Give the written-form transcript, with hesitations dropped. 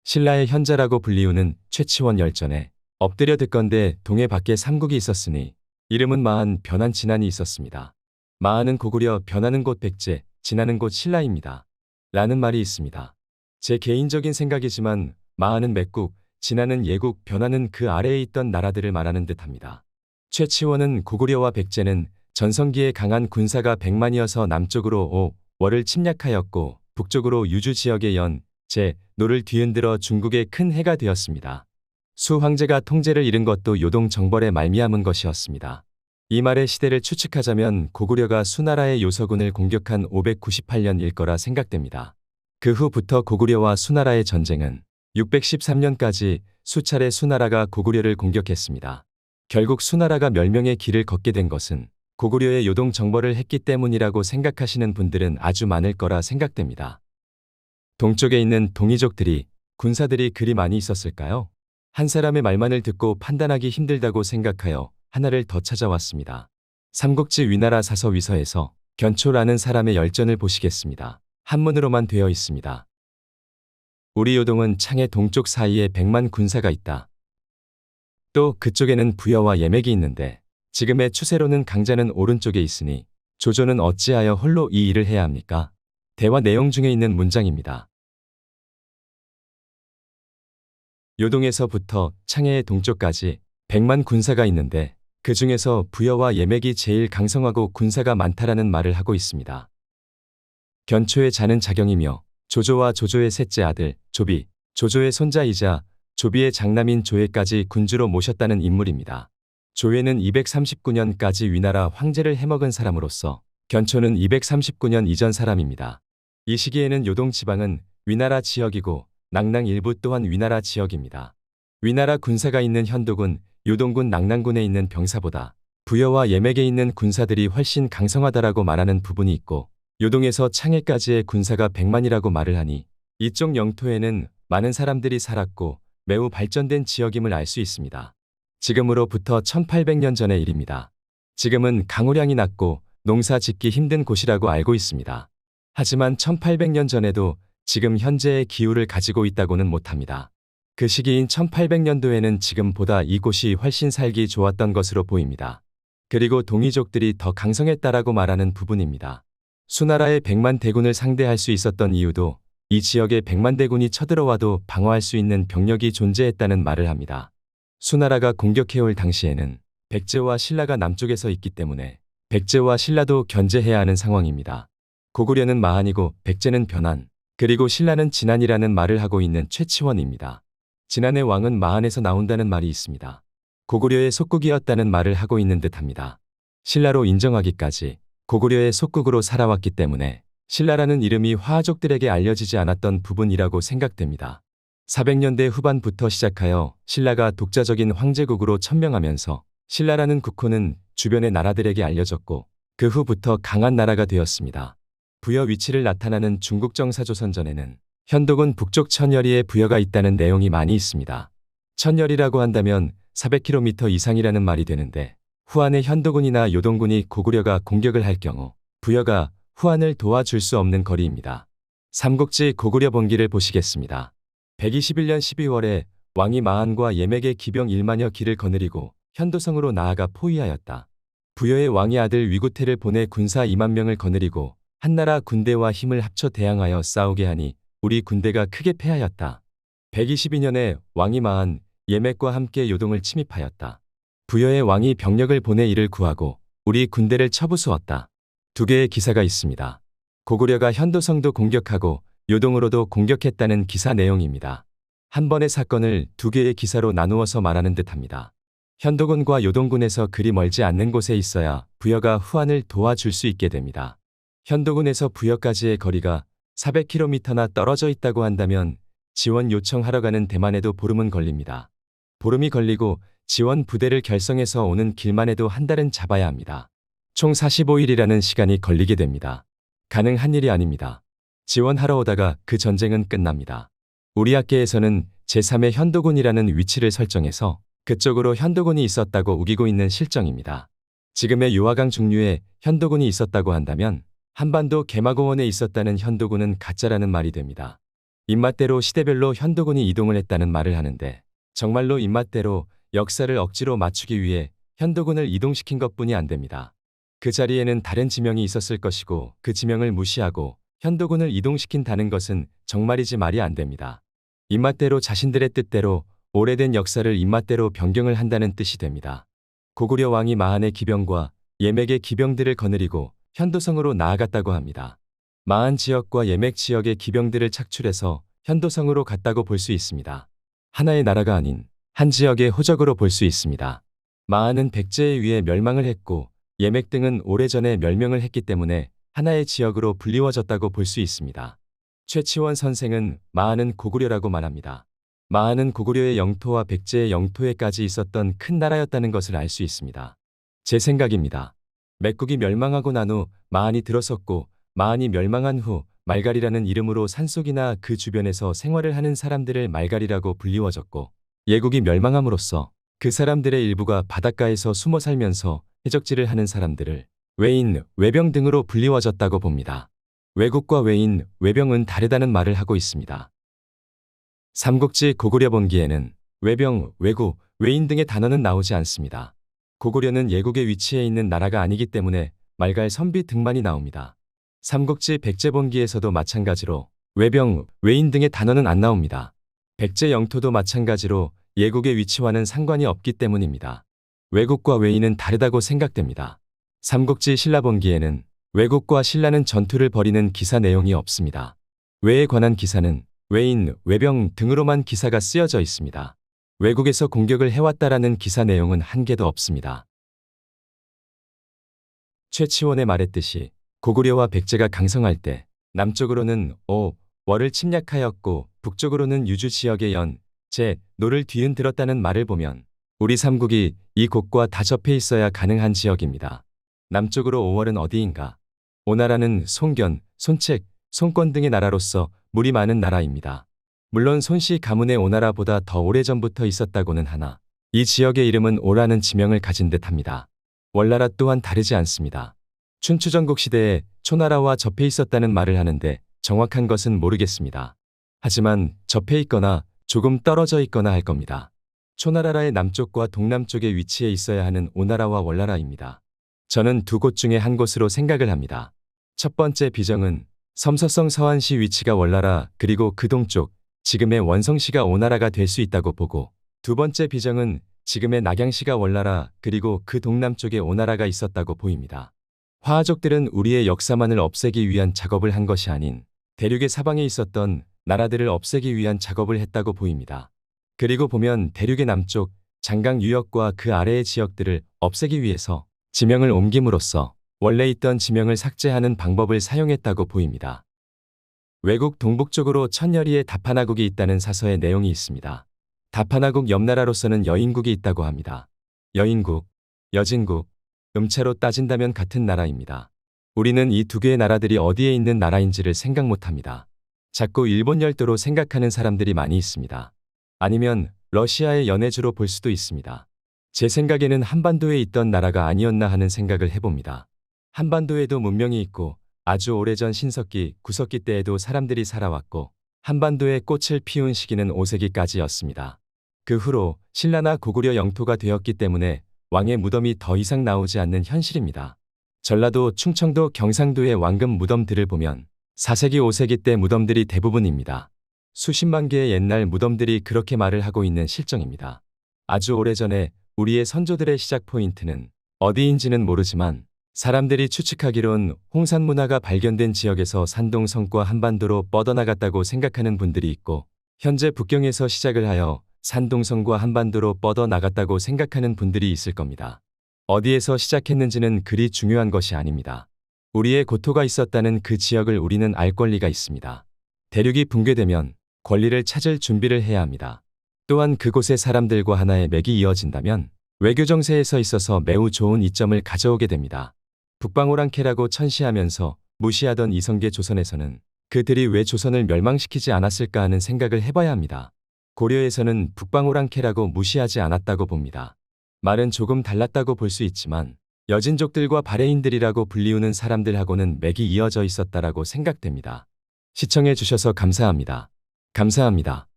신라의 현자라고 불리우는 최치원 열전에 엎드려 듣건대 동해 밖에 삼국이 있었으니 이름은 마한 변한 진안이 있었습니다. 마한은 고구려, 변하는 곳 백제, 진안은 곳 신라입니다. 라는 말이 있습니다. 제 개인적인 생각이지만 마한은 맥국, 진안은 예국, 변하는 그 아래에 있던 나라들을 말하는 듯합니다. 최치원은 고구려와 백제는 전성기에 강한 군사가 100만이어서 남쪽으로 월을 침략하였고 북쪽으로 유주 지역의 연, 제, 노를 뒤흔들어 중국에 큰 해가 되었습니다. 수 황제가 통제를 잃은 것도 요동 정벌에 말미암은 것이었습니다. 이 말의 시대를 추측하자면 고구려가 수나라의 요서군을 공격한 598년일 거라 생각됩니다. 그 후부터 고구려와 수나라의 전쟁은 613년까지 수차례 수나라가 고구려를 공격했습니다. 결국 수나라가 멸명의 길을 걷게 된 것은 고구려의 요동 정벌을 했기 때문이라고 생각하시는 분들은 아주 많을 거라 생각됩니다. 동쪽에 있는 동이족들이, 군사들이 그리 많이 있었을까요? 한 사람의 말만을 듣고 판단하기 힘들다고 생각하여 하나를 더 찾아왔습니다. 삼국지 위나라 사서위서에서 견초라는 사람의 열전을 보시겠습니다. 한문으로만 되어 있습니다. 우리 요동은 창의 동쪽 사이에 100만 군사가 있다. 또 그쪽에는 부여와 예맥이 있는데 지금의 추세로는 강자는 오른쪽에 있으니 조조는 어찌하여 홀로 이 일을 해야 합니까? 대화 내용 중에 있는 문장입니다. 요동에서부터 창해의 동쪽까지 100만 군사가 있는데 그 중에서 부여와 예맥이 제일 강성하고 군사가 많다라는 말을 하고 있습니다. 견초의 자는 자경이며 조조와 조조의 셋째 아들 조비, 조조의 손자이자 조비의 장남인 조회까지 군주로 모셨다는 인물입니다. 조회는 239년까지 위나라 황제를 해먹은 사람으로서 견초는 239년 이전 사람입니다. 이 시기에는 요동 지방은 위나라 지역이고 낙랑 일부 또한 위나라 지역입니다. 위나라 군사가 있는 현도군, 요동군 낙랑군에 있는 병사보다 부여와 예맥에 있는 군사들이 훨씬 강성하다라고 말하는 부분이 있고 요동에서 창해까지의 군사가 100만이라고 말을 하니 이쪽 영토에는 많은 사람들이 살았고 매우 발전된 지역임을 알 수 있습니다. 지금으로부터 1800년 전의 일입니다. 지금은 강우량이 낮고 농사 짓기 힘든 곳이라고 알고 있습니다. 하지만 1800년 전에도 지금 현재의 기후를 가지고 있다고는 못합니다. 그 시기인 1800년도에는 지금보다 이곳이 훨씬 살기 좋았던 것으로 보입니다. 그리고 동이족들이 더 강성했다라고 말하는 부분입니다. 수나라의 100만 대군을 상대할 수 있었던 이유도 이 지역에 100만 대군이 쳐들어와도 방어할 수 있는 병력이 존재했다는 말을 합니다. 수나라가 공격해올 당시에는 백제와 신라가 남쪽에서 있기 때문에 백제와 신라도 견제해야 하는 상황입니다. 고구려는 마한이고 백제는 변한, 그리고 신라는 진안이라는 말을 하고 있는 최치원입니다. 진안의 왕은 마한에서 나온다는 말이 있습니다. 고구려의 속국이었다는 말을 하고 있는 듯합니다. 신라로 인정하기까지 고구려의 속국으로 살아왔기 때문에 신라라는 이름이 화족들에게 알려지지 않았던 부분이라고 생각됩니다. 400년대 후반부터 시작하여 신라가 독자적인 황제국으로 천명하면서 신라라는 국호는 주변의 나라들에게 알려졌고 그 후부터 강한 나라가 되었습니다. 부여 위치를 나타나는 중국정사조선전에는 현도군 북쪽 천여리에 부여가 있다는 내용이 많이 있습니다. 천여리라고 한다면 400km 이상이라는 말이 되는데 후한의 현도군이나 요동군이 고구려가 공격을 할 경우 부여가 후한을 도와줄 수 없는 거리입니다. 삼국지 고구려 본기를 보시겠습니다. 121년 12월에 왕이 마한과 예맥의 기병 1만여 기를 거느리고 현도성으로 나아가 포위하였다. 부여의 왕의 아들 위구태를 보내 군사 2만 명을 거느리고 한나라 군대와 힘을 합쳐 대항하여 싸우게 하니 우리 군대가 크게 패하였다. 122년에 왕이 마한, 예맥과 함께 요동을 침입하였다. 부여의 왕이 병력을 보내 이를 구하고 우리 군대를 쳐부수었다. 두 개의 기사가 있습니다. 고구려가 현도성도 공격하고 요동으로도 공격했다는 기사 내용입니다. 한 번의 사건을 두 개의 기사로 나누어서 말하는 듯합니다. 현도군과 요동군에서 그리 멀지 않는 곳에 있어야 부여가 후한을 도와줄 수 있게 됩니다. 현도군에서 부여까지의 거리가 400km나 떨어져 있다고 한다면 지원 요청하러 가는 대만에도 보름은 걸립니다. 보름이 걸리고 지원 부대를 결성해서 오는 길만 해도 한 달은 잡아야 합니다. 총 45일이라는 시간이 걸리게 됩니다. 가능한 일이 아닙니다. 지원하러 오다가 그 전쟁은 끝납니다. 우리 학계에서는 제3의 현도군이라는 위치를 설정해서 그쪽으로 현도군이 있었다고 우기고 있는 실정입니다. 지금의 유화강 중류에 현도군이 있었다고 한다면 한반도 개마고원에 있었다는 현도군은 가짜라는 말이 됩니다. 입맛대로 시대별로 현도군이 이동을 했다는 말을 하는데 정말로 입맛대로 역사를 억지로 맞추기 위해 현도군을 이동시킨 것뿐이 안 됩니다. 그 자리에는 다른 지명이 있었을 것이고 그 지명을 무시하고 현도군을 이동시킨다는 것은 정말이지 말이 안 됩니다. 입맛대로 자신들의 뜻대로 오래된 역사를 입맛대로 변경을 한다는 뜻이 됩니다. 고구려 왕이 마한의 기병과 예맥의 기병들을 거느리고 현도성으로 나아갔다고 합니다. 마한 지역과 예맥 지역의 기병들을 착출해서 현도성으로 갔다고 볼 수 있습니다. 하나의 나라가 아닌 한 지역의 호적으로 볼 수 있습니다. 마한은 백제에 의해 멸망을 했고 예맥 등은 오래전에 멸명을 했기 때문에 하나의 지역으로 불리워졌다고 볼 수 있습니다. 최치원 선생은 마한은 고구려라고 말합니다. 마한은 고구려의 영토와 백제의 영토에까지 있었던 큰 나라였다는 것을 알 수 있습니다. 제 생각입니다. 맥국이 멸망하고 난 후 마한이 들어섰고 마한이 멸망한 후 말갈이라는 이름으로 산속이나 그 주변에서 생활을 하는 사람들을 말갈이라고 불리워졌고 예국이 멸망함으로써 그 사람들의 일부가 바닷가에서 숨어 살면서 해적질을 하는 사람들을 외인, 외병 등으로 불리워졌다고 봅니다. 외국과 외인, 외병은 다르다는 말을 하고 있습니다. 삼국지 고구려 본기에는 외병, 외구, 외인 등의 단어는 나오지 않습니다. 고구려는 예국의 위치에 있는 나라가 아니기 때문에 말갈, 선비 등만이 나옵니다. 삼국지 백제본기에서도 마찬가지로 외병, 외인 등의 단어는 안 나옵니다. 백제 영토도 마찬가지로 예국의 위치와는 상관이 없기 때문입니다. 외국과 외인은 다르다고 생각됩니다. 삼국지 신라본기에는 외국과 신라는 전투를 벌이는 기사 내용이 없습니다. 외에 관한 기사는 외인, 외병 등으로만 기사가 쓰여져 있습니다. 외국에서 공격을 해왔다라는 기사 내용은 한 개도 없습니다. 최치원의 말했듯이 고구려와 백제가 강성할 때 남쪽으로는 월을 침략하였고 북쪽으로는 유주 지역의 연, 제, 노를 뒤흔들었다는 말을 보면 우리 삼국이 이 곳과 다 접해 있어야 가능한 지역입니다. 남쪽으로 오월은 어디인가? 오나라는 손견, 손책, 손권 등의 나라로서 물이 많은 나라입니다. 물론 손씨 가문의 오나라보다 더 오래전부터 있었다고는 하나 이 지역의 이름은 오라는 지명을 가진 듯합니다. 월나라 또한 다르지 않습니다. 춘추전국 시대에 초나라와 접해 있었다는 말을 하는데 정확한 것은 모르겠습니다. 하지만 접해 있거나 조금 떨어져 있거나 할 겁니다. 초나라의 남쪽과 동남쪽에 위치해 있어야 하는 오나라와 월나라입니다. 저는 두 곳 중에 한 곳으로 생각을 합니다. 첫 번째 비정은 섬서성 서안시 위치가 월나라 그리고 그 동쪽 지금의 원성시가 오나라가 될 수 있다고 보고 두 번째 비정은 지금의 낙양시가 월나라 그리고 그 동남쪽에 오나라가 있었다고 보입니다. 화하족들은 우리의 역사만을 없애기 위한 작업을 한 것이 아닌 대륙의 사방에 있었던 나라들을 없애기 위한 작업을 했다고 보입니다. 그리고 보면 대륙의 남쪽 장강 유역과 그 아래의 지역들을 없애기 위해서 지명을 옮김으로써 원래 있던 지명을 삭제하는 방법을 사용했다고 보입니다. 외국 동북쪽으로 천여리에 다파나국이 있다는 사서의 내용이 있습니다. 다파나국 옆 나라로서는 여인국이 있다고 합니다. 여인국, 여진국, 음차로 따진다면 같은 나라입니다. 우리는 이 두 개의 나라들이 어디에 있는 나라인지를 생각 못합니다. 자꾸 일본 열도로 생각하는 사람들이 많이 있습니다. 아니면 러시아의 연해주로 볼 수도 있습니다. 제 생각에는 한반도에 있던 나라가 아니었나 하는 생각을 해봅니다. 한반도에도 문명이 있고 아주 오래전 신석기, 구석기 때에도 사람들이 살아왔고 한반도에 꽃을 피운 시기는 5세기까지였습니다. 그 후로 신라나 고구려 영토가 되었기 때문에 왕의 무덤이 더 이상 나오지 않는 현실입니다. 전라도, 충청도, 경상도의 왕금 무덤들을 보면 4세기, 5세기 때 무덤들이 대부분입니다. 수십만 개의 옛날 무덤들이 그렇게 말을 하고 있는 실정입니다. 아주 오래전에 우리의 선조들의 시작 포인트는 어디인지는 모르지만 사람들이 추측하기론 홍산 문화가 발견된 지역에서 산동성과 한반도로 뻗어나갔다고 생각하는 분들이 있고 현재 북경에서 시작을 하여 산동성과 한반도로 뻗어나갔다고 생각하는 분들이 있을 겁니다. 어디에서 시작했는지는 그리 중요한 것이 아닙니다. 우리의 고토가 있었다는 그 지역을 우리는 알 권리가 있습니다. 대륙이 붕괴되면 권리를 찾을 준비를 해야 합니다. 또한 그곳의 사람들과 하나의 맥이 이어진다면 외교 정세에서 있어서 매우 좋은 이점을 가져오게 됩니다. 북방오랑캐라고 천시하면서 무시하던 이성계 조선에서는 그들이 왜 조선을 멸망시키지 않았을까 하는 생각을 해봐야 합니다. 고려에서는 북방오랑캐라고 무시하지 않았다고 봅니다. 말은 조금 달랐다고 볼 수 있지만 여진족들과 바레인들이라고 불리우는 사람들하고는 맥이 이어져 있었다라고 생각됩니다. 시청해 주셔서 감사합니다. 감사합니다.